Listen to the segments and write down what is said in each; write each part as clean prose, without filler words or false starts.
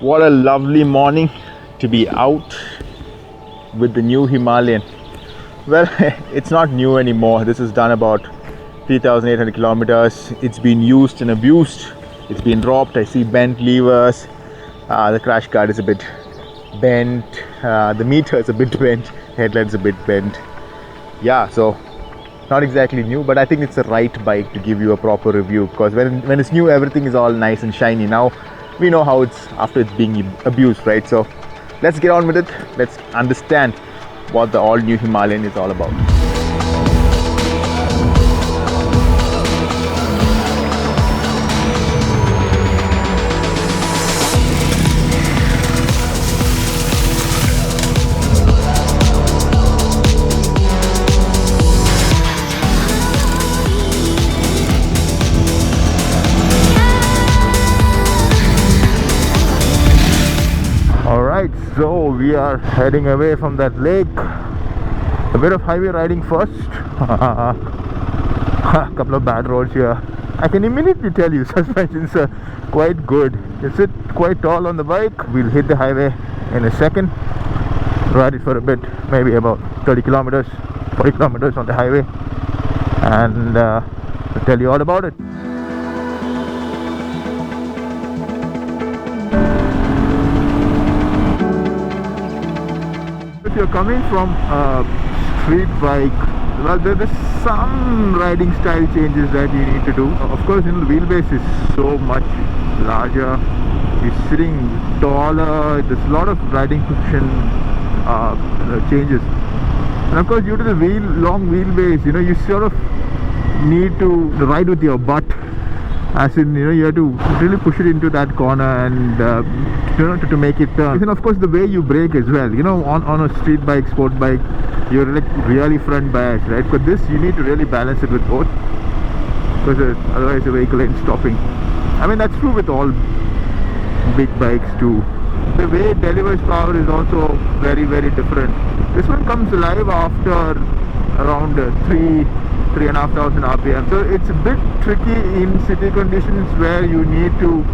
What a lovely morning to be out with the new Himalayan. Well, it's not new anymore. This is done about 3,800 kilometers. It's been used and abused. It's been dropped. I see bent levers. The crash guard is a bit bent. The meter is a bit bent. Headlights a bit bent. Yeah, so not exactly new, but I think it's the right bike to give you a proper review, because when it's new, everything is all nice and shiny. Now we know how it's after it's being abused, right? So let's get on with it. Let's understand what the all new Himalayan is all about. So we are heading away from that lake. A bit of highway riding first. A couple of bad roads here. I can immediately tell you suspensions are quite good. You sit quite tall on the bike. We'll hit the highway in a second. Ride it for a bit, maybe about 30 kilometers, 40 kilometers on the highway, and I'll tell you all about it. If you're coming from a street bike, well, there is some riding style changes that you need to do. Of course, the wheelbase is so much larger. You're sitting taller. There's a lot of riding position changes. And of course, due to the long wheelbase, you sort of need to ride with your butt. As in, you have to really push it into that corner and to make it turn. And of course, the way you brake as well. On a street bike, sport bike, you're like really front biased, right? But this, you need to really balance it with both, because otherwise the vehicle ain't stopping. I mean, that's true with all big bikes too. The way it delivers power is also very, very different. This one comes alive after around 3,500 RPM. So it's a bit tricky in city conditions where you need to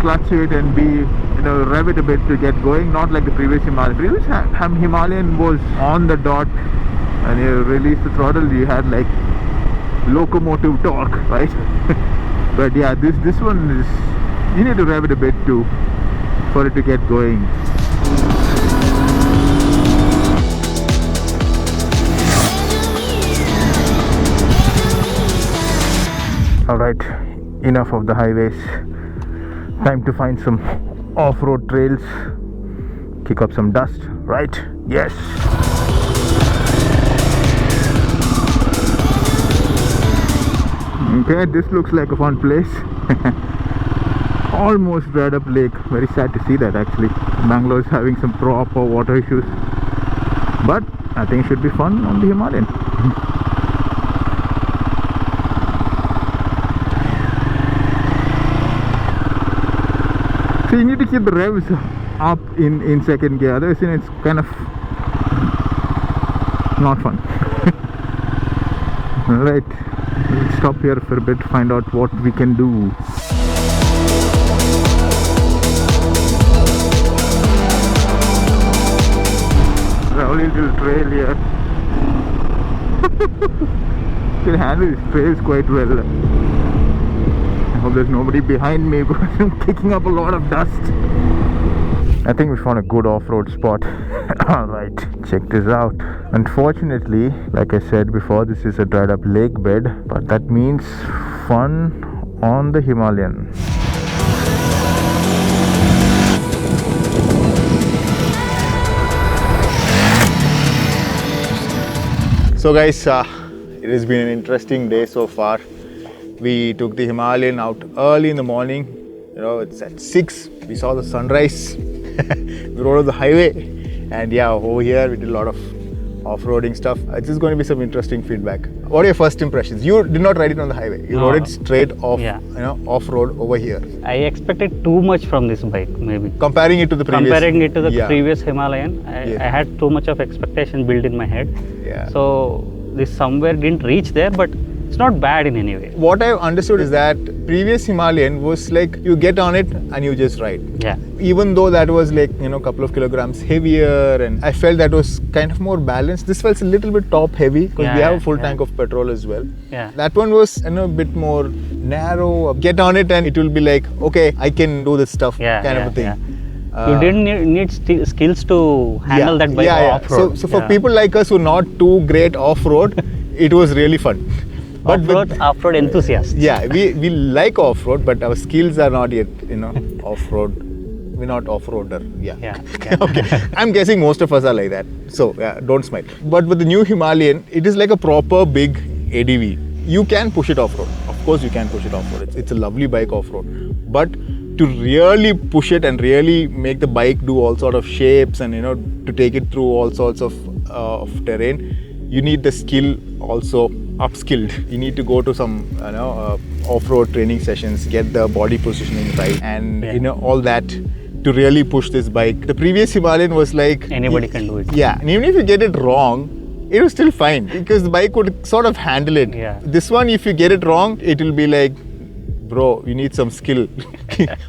clutch it and be rev it a bit to get going, not like the previous Himalayan. Previous Himalayan was on the dot, and you release the throttle, you had like locomotive torque, right? But yeah, this one is, you need to rev it a bit too for it to get going. Alright, enough of the highways. Time to find some off-road trails. Kick up some dust, right? Yes! Okay, this looks like a fun place. Almost dried up lake. Very sad to see that actually. Bangalore is having some proper water issues. But I think it should be fun on the Himalayan. So you need to keep the revs up in second gear, otherwise it's kind of not fun. Alright, let's stop here for a bit to find out what we can do. Lovely little trail here. Can handle these trails quite well. I hope there's nobody behind me because I'm kicking up a lot of dust. I think we found a good off-road spot. Alright, check this out. Unfortunately, like I said before, this is a dried up lake bed, but that means fun on the Himalayan. So guys, it has been an interesting day so far. We took the Himalayan out early in the morning. It's at 6. We saw the sunrise. We rode on the highway, and yeah, over here we did a lot of off-roading stuff. It's just going to be some interesting feedback. What are your first impressions? You did not ride it on the highway. You rode it straight off, off-road over here. I expected too much from this bike, maybe. Comparing it to the previous. Previous Himalayan, I had too much of expectation built in my head. Yeah. So this somewhere didn't reach there, but It's not bad in any way. What I've understood is that previous Himalayan was like you get on it and you just ride. Yeah. Even though that was like, a couple of kilograms heavier, and I felt that was kind of more balanced. This felt a little bit top heavy because we have a full tank of petrol as well. Yeah. That one was a bit more narrow. Get on it and it will be like, okay, I can do this stuff kind of a thing. Yeah. You didn't need skills to handle that bike off-road. So for people like us who are not too great off-road, it was really fun. But off-road enthusiasts. Yeah, we like off-road, but our skills are not yet, off-road. We're not off-roader. Yeah. Okay. I'm guessing most of us are like that. So, don't smile. But with the new Himalayan, it is like a proper big ADV. You can push it off-road. Of course, you can push it off-road. It's a lovely bike off-road. But to really push it and really make the bike do all sort of shapes and, to take it through all sorts of terrain, you need the skill also upskilled. You need to go to some off-road training sessions, get the body positioning right, and all that to really push this bike. The previous Himalayan was like anybody can do it. Yeah, and even if you get it wrong, it was still fine because the bike would sort of handle it. Yeah. This one, if you get it wrong, it will be like, bro, you need some skill.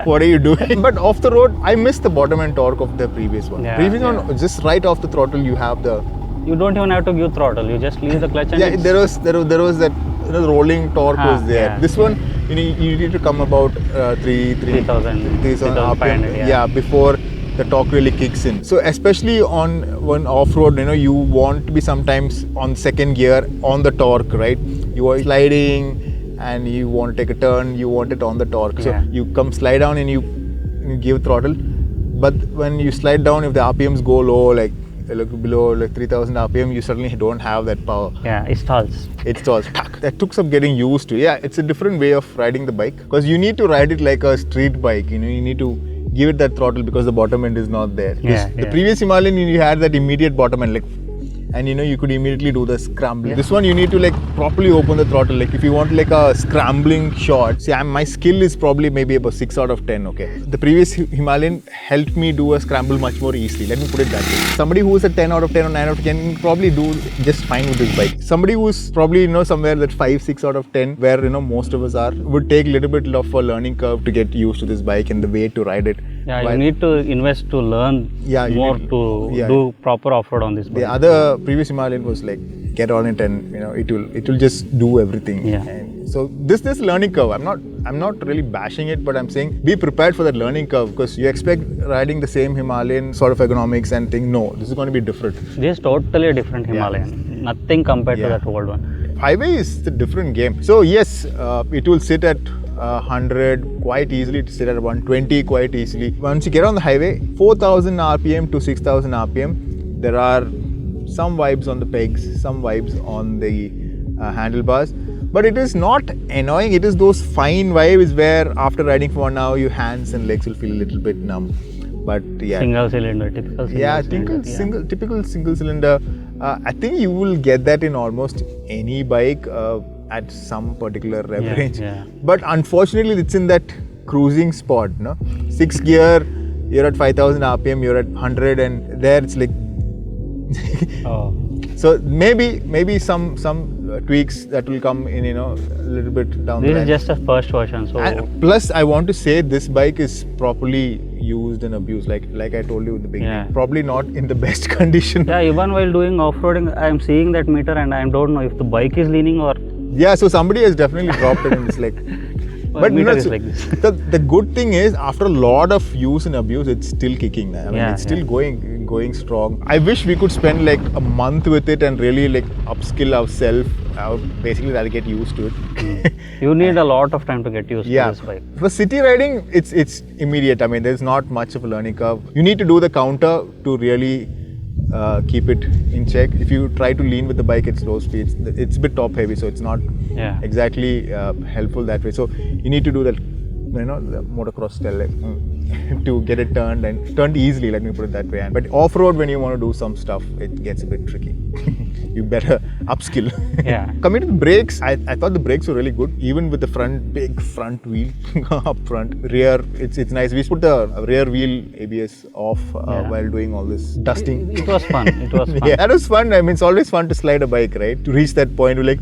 What are you doing? But off the road, I miss the bottom end torque of the previous one. Previous one, just right off the throttle, you have the. You don't even have to give throttle. You just leave the clutch and there was that rolling torque was there. Yeah. This one, you need to come about 3,000 RPM. Before the torque really kicks in. So especially on one off-road, you want to be sometimes on second gear on the torque, right? You are sliding and you want to take a turn, you want it on the torque. So you slide down and you give throttle. But when you slide down, if the RPMs go low, like below 3000 RPM, you suddenly don't have that power. Yeah, it stalls. That took some getting used to. Yeah, it's a different way of riding the bike because you need to ride it like a street bike. You need to give it that throttle because the bottom end is not there. The previous Himalayan, you had that immediate bottom end, and you could immediately do the scrambling. This one you need to properly open the throttle. If you want a scrambling shot, see, my skill is probably maybe about 6 out of 10. Okay, the previous Himalayan helped me do a scramble much more easily. Let me put it that way. Somebody who is a 10 out of 10 or 9 out of 10 can probably do just fine with this bike. Somebody who is probably somewhere that 5, 6 out of 10, where most of us are, would take a little bit of a learning curve to get used to this bike and the way to ride it. Yeah, you need to invest to learn more to do proper off-road on this bike. The other previous Himalayan was get on it and it will just do everything. Yeah. And so this learning curve, I'm not really bashing it, but I'm saying be prepared for that learning curve because you expect riding the same Himalayan sort of ergonomics and think no, this is going to be different. This is totally a different Himalayan. Nothing compared to that old one. Highway is a different game. So yes, it will sit at 100 quite easily, to sit at 120 quite easily. Once you get on the highway, 4000 RPM to 6000 RPM, there are some vibes on the pegs, some vibes on the handlebars, but it is not annoying. It is those fine vibes where after riding for 1 hour, your hands and legs will feel a little bit numb. But single cylinder, typical cylinder. Typical single cylinder. I think you will get that in almost any bike at some particular rev range. But unfortunately, it's in that cruising spot. 6 gear, you're at 5000 RPM, you're at 100, and there it's like. So maybe some tweaks that will come in, a little bit down the line. This is just a first version. So plus, I want to say this bike is properly used and abused, like I told you in the beginning. Probably not in the best condition. Yeah, even while doing off-roading, I am seeing that meter and I don't know if the bike is leaning or. Yeah, so somebody has definitely dropped it and it's like. But meter is like this. The good thing is, after a lot of use and abuse, it's still kicking. I mean, it's still going strong. I wish we could spend a month with it and really upskill ourselves. Basically, that'll get used to it. You need a lot of time to get used to this bike. For city riding, it's immediate. I mean, there's not much of a learning curve. You need to do the counter to really keep it in check. If you try to lean with the bike at slow speeds, it's a bit top heavy, so it's not exactly helpful that way. So you need to do that, the motocross style to get it turned easily, let me put it that way. But off-road, when you want to do some stuff, it gets a bit tricky. You better upskill. Coming to the brakes, I thought the brakes were really good, even with the big front wheel up front. Rear, it's nice. We put the rear wheel ABS off while doing all this dusting. It was fun. Yeah, that was fun. I mean, it's always fun to slide a bike, right? To reach that point, you're like,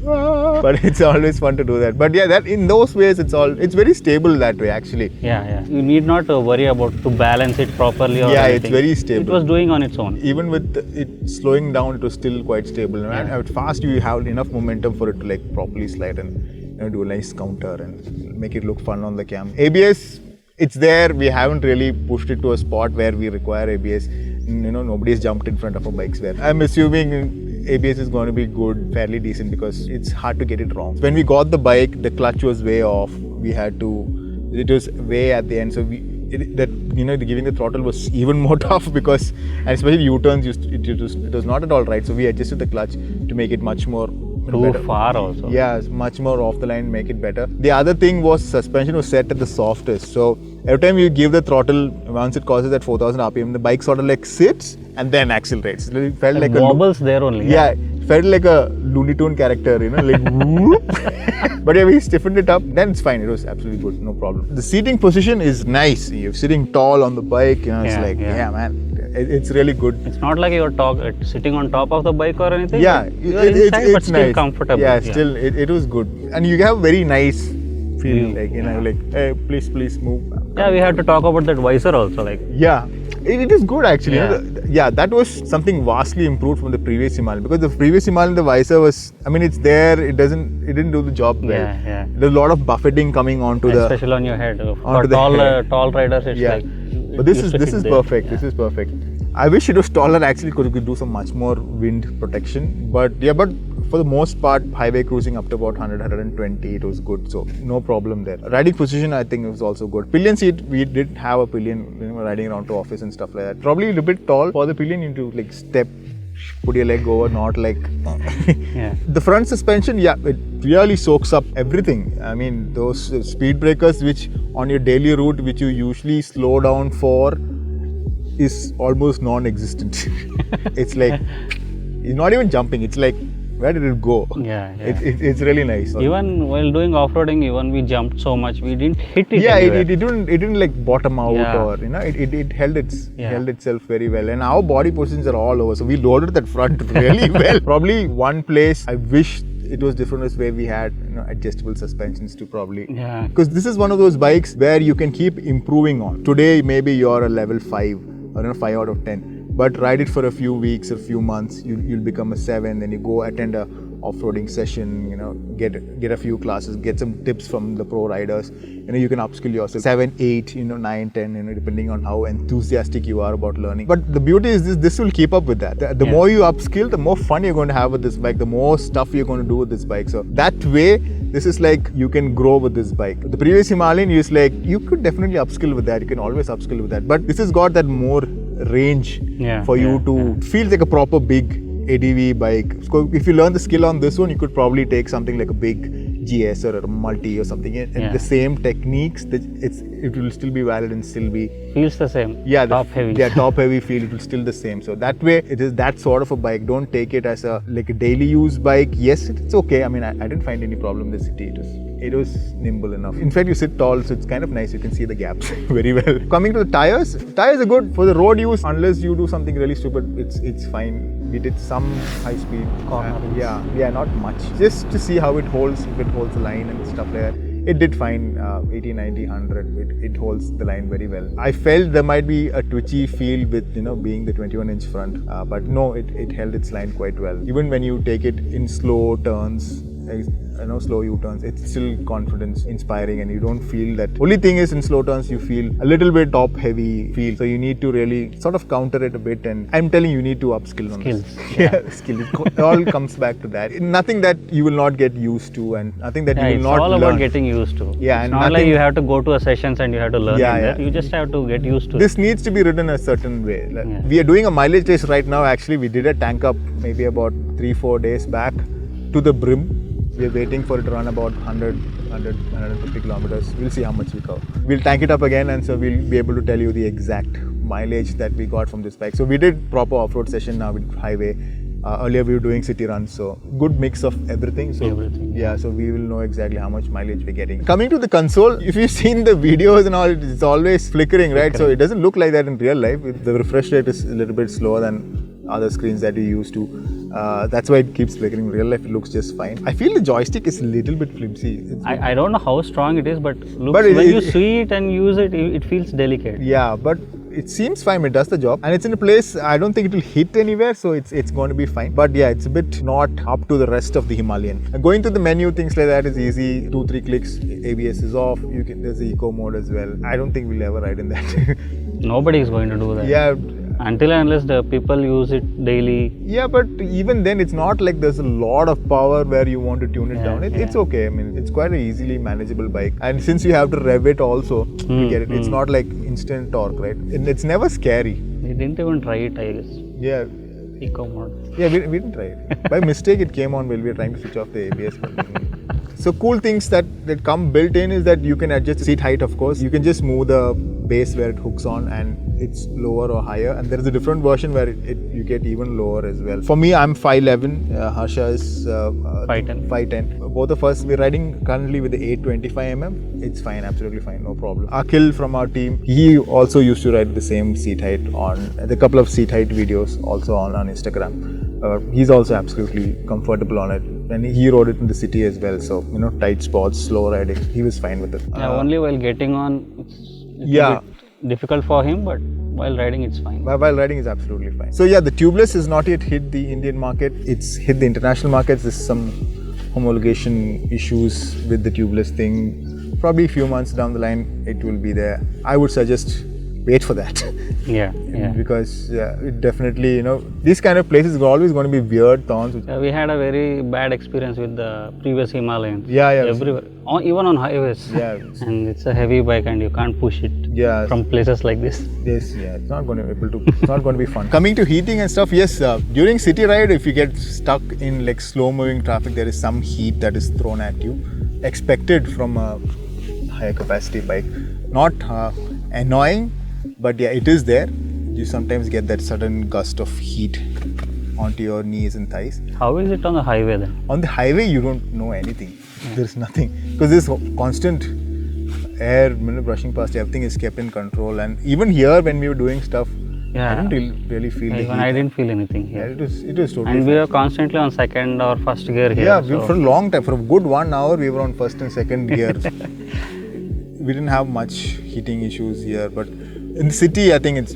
but it's always fun to do that. But yeah, that in those ways, it's very stable that way actually. Yeah. You need not worry about to balance it properly or anything. It's very stable. It was doing on its own. Even with it slowing down, it was still quite stable. And at fast, you have enough momentum for it to like properly slide and do a nice counter and make it look fun on the cam. ABS, it's there. We haven't really pushed it to a spot where we require ABS. Nobody's jumped in front of our bikes where I'm assuming ABS is going to be good, fairly decent, because it's hard to get it wrong. When we got the bike, the clutch was way off. It was way at the end, so giving the throttle was even more tough because, and especially U-turns, it was not at all right. So we adjusted the clutch to make it much more too far also. Yeah, much more off the line, make it better. The other thing was suspension was set at the softest. So every time you give the throttle, once it crosses at 4000 RPM, the bike sort of like sits and then accelerates. It felt like wobbles there only. Yeah, it felt like a Looney Tune character, like whoop. But yeah, we stiffened it up, then it's fine. It was absolutely good, no problem. The seating position is nice. You're sitting tall on the bike, it's like, man, it's really good. It's not like you're sitting on top of the bike or anything. Yeah, it's but still nice. Comfortable. Yeah, still it was good, and you have very nice feel, like hey, please move. Yeah, we have to talk about that visor also, like. Yeah. It is good actually. That was something vastly improved from the previous Himalayan, because the previous Himalayan, the visor was, it's there. It didn't do the job well. Yeah. There's a lot of buffeting coming onto especially on your head. For tall riders, it's like. But this is perfect. This is perfect. I wish it was taller actually, because it could do some much more wind protection. But for the most part, highway cruising up to about 100, 120, it was good. So no problem there. Riding position, I think it was also good. Pillion seat, we did have a pillion, riding around to office and stuff like that. Probably a little bit tall for the pillion. You need to like step, put your leg over, not like. The front suspension, it really soaks up everything. Those speed breakers, which on your daily route, which you usually slow down for, is almost non-existent. It's like, you're not even jumping. It's like, where did it go? Yeah. It's really nice. Even while doing off-roading, we jumped so much, we didn't hit it. Yeah, it didn't like bottom out or it held itself very well. And our body positions are all over, so we loaded that front really well. Probably one place I wish it was different is where we had adjustable suspensions to probably. Yeah. Because this is one of those bikes where you can keep improving on. Today maybe you're a level 5 or 5 out of 10. But ride it for a few weeks or few months, you'll become a 7. Then you go attend a off-roading session, get a few classes, get some tips from the pro riders. You can upskill yourself 7, 8, 9, 10, depending on how enthusiastic you are about learning. But the beauty is this will keep up with that. The more you upskill, the more fun you're going to have with this bike, the more stuff you're going to do with this bike. So that way, this is like you can grow with this bike. The previous Himalayan is like, you could definitely upskill with that. You can always upskill with that. But this has got that more range for you to feel like a proper big ADV bike. So if you learn the skill on this one, you could probably take something like a big GS or a multi or something, and the same techniques, it will still be valid and still be feels the same. Top heavy. Yeah, top heavy feel, it will still the same. So that way, it is that sort of a bike. Don't take it as a daily use bike. Yes, it's okay. I didn't find any problem in the city. It was nimble enough. In fact, you sit tall, so it's kind of nice. You can see the gaps very well. Coming to the tires are good for the road use. Unless you do something really stupid, it's fine. We did some high speed corners. Not much. Just to see how it holds, if it holds the line and stuff like that. It did fine, 80, 90, 100. It holds the line very well. I felt there might be a twitchy feel with being the 21-inch front, but no, it held its line quite well. Even when you take it in slow turns, slow U-turns, it's still confidence inspiring, and you don't feel that. Only thing is, in slow turns you feel a little bit top heavy feel, so you need to really sort of counter it a bit, and I'm telling you need to upskill on this. Skill. It all comes back to that. Nothing that you will not get used to, and nothing that you will not learn. It's all about getting used to. Yeah, it's not like you have to go to a sessions and you have to learn that. You just have to get used to this. Needs to be ridden a certain way. We are doing a mileage race right now. Actually, we did a tank up maybe about 3-4 days back to the brim. We are waiting for it to run about 150 kilometers. We'll see how much we cover. We'll tank it up again, and so we'll be able to tell you the exact mileage that we got from this bike. So we did proper off-road session now with highway. Earlier we were doing city runs, so good mix of everything. So so we will know exactly how much mileage we're getting. Coming to the console, if you've seen the videos and all, it's always flickering, right? So it doesn't look like that in real life. The refresh rate is a little bit slower than other screens that you used to. That's why it keeps flickering. In real life, it looks just fine. I feel the joystick is a little bit flimsy. I don't know how strong it is, but But when you see it and use it, it feels delicate. Yeah, but it seems fine. It does the job, and it's in a place. I don't think it will hit anywhere, so it's going to be fine. But yeah, it's a bit not up to the rest of the Himalayan. Going to the menu, things like that is easy. 2-3 clicks, ABS is off. There's the eco mode as well. I don't think we'll ever ride in that. Nobody is going to do that. Yeah. Until and unless the people use it daily. Yeah, but even then, it's not like there's a lot of power where you want to tune it down. It's okay. I mean, it's quite an easily manageable bike. And since you have to rev it also, you get it. It's not like instant torque, right? And it's never scary. We didn't even try it, I guess. Yeah. Eco mode. Yeah, we didn't try it. By mistake, it came on while we were trying to switch off the ABS. So cool things that come built in is that you can adjust the seat height, of course. You can just move the base where it hooks on and it's lower or higher. And there is a different version where you get even lower as well. For me, I'm 5'11". Harsha is 5'10". Both of us, we're riding currently with the 825mm. It's fine, absolutely fine, no problem. Akhil from our team, he also used to ride the same seat height on the couple of seat height videos also on Instagram. He's also absolutely comfortable on it, and he rode it in the city as well. So tight spots, slow riding, he was fine with it. Only while getting on, it's a bit difficult for him, but while riding, it's fine. While riding is absolutely fine. So the tubeless has not yet hit the Indian market. It's hit the international markets. There's some homologation issues with the tubeless thing. Probably a few months down the line, it will be there. I would suggest wait for that. Yeah. Because it definitely, these kind of places are always going to be weird thorns. We had a very bad experience with the previous Himalayan. Yeah. Everywhere, even on highways. Yeah. And it's a heavy bike and you can't push it. Yeah. From places like this. Yes, it's not going to be fun. Coming to heating and stuff, yes, during city ride, if you get stuck in like slow moving traffic, there is some heat that is thrown at you, expected from a higher capacity bike. Not annoying, but it is there. You sometimes get that sudden gust of heat onto your knees and thighs. How is it on the highway then? On the highway, you don't know anything. There's nothing. Because there's constant air, brushing past, everything is kept in control. And even here, when we were doing stuff, I didn't really feel the heat. I didn't feel anything here. Yeah, it was totally And we were constantly on second or first gear here. Yeah, for a long time, for a good 1 hour, we were on first and second gear. We didn't have much heating issues here, but in the city, I think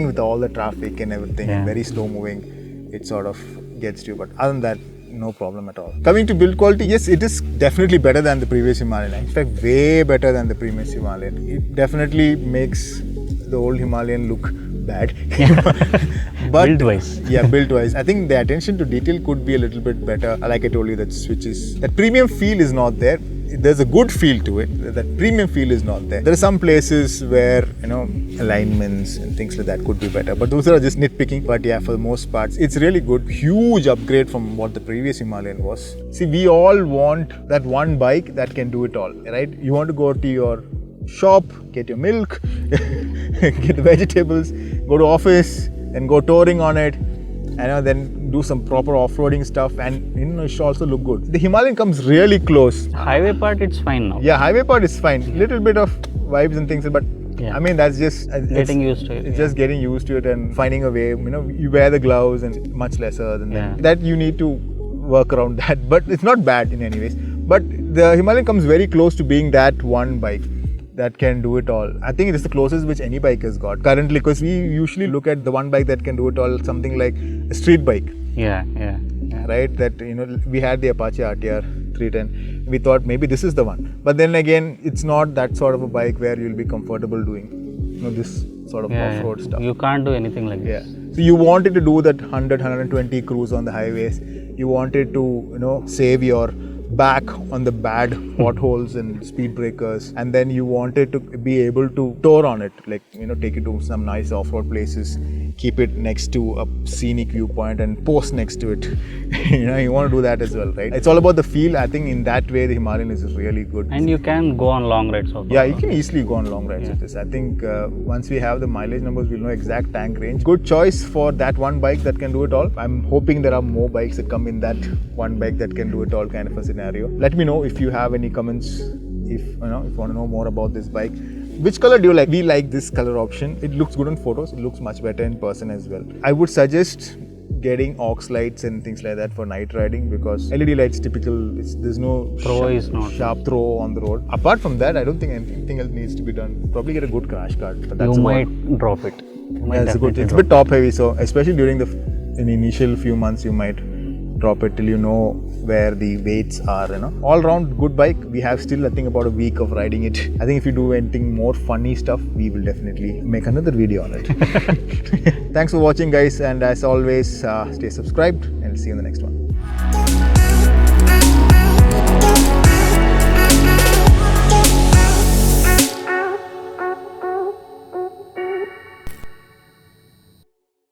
with all the traffic and everything, very slow moving, it sort of gets to you. But other than that, no problem at all. Coming to build quality, yes, it is definitely better than the previous Himalayan. In fact, way better than the previous Himalayan. It definitely makes the old Himalayan look bad. But build-wise. Yeah, build-wise. I think the attention to detail could be a little bit better. Like I told you, that premium feel is not there. There's a good feel to it. That premium feel is not there. There are some places where, alignments and things like that could be better. But those are just nitpicking. But for the most parts, it's really good. Huge upgrade from what the previous Himalayan was. See, we all want that one bike that can do it all, right? You want to go to your shop, get your milk, get the vegetables, go to office, and go touring on it, and then do some proper off-roading stuff, and it should also look good. The Himalayan comes really close. Highway part, it's fine now. Yeah, highway part is fine. Little bit of vibes and things, but I mean that's just getting used to it. It's just getting used to it and finding a way. You wear the gloves and much lesser than that. You need to work around that, but it's not bad in any ways. But the Himalayan comes very close to being that one bike that can do it all. I think it is the closest which any bike has got currently, because we usually look at the one bike that can do it all, something like a street bike. Yeah. Right? That, we had the Apache RTR 310. We thought maybe this is the one. But then again, it's not that sort of a bike where you'll be comfortable doing, this sort of off-road stuff. You can't do anything like this. So you wanted to do that 100, 120 cruise on the highways. You wanted to, save your back on the bad potholes and speed breakers, and then you wanted to be able to tour on it, like take it to some nice off-road places, keep it next to a scenic viewpoint and post next to it. You want to do that as well, right? It's all about the feel. I think in that way the Himalayan is really good. And you can go on long rides also. Yeah, you can easily go on long rides with this. I think once we have the mileage numbers, we'll know exact tank range. Good choice for that one bike that can do it all. I'm hoping there are more bikes that come in that one bike that can do it all kind of a scenario. Let me know if you have any comments, if you want to know more about this bike. Which color do you like? We like this color option. It looks good on photos. It looks much better in person as well. I would suggest getting aux lights and things like that for night riding, because LED lights typical, there's no Is not. sharp throw on the road. Apart from that, I don't think anything else needs to be done. Probably get a good crash guard. But that's You about- might drop it. You might Yeah, it's a good. definitely It's a drop bit top heavy, so especially during the initial few months, you might drop it till you know where the weights are. All round good bike. We have still, I think, about a week of riding it. I think if you do anything more funny stuff, we will definitely make another video on it. Thanks for watching, guys, and as always, stay subscribed, and see you in the next one.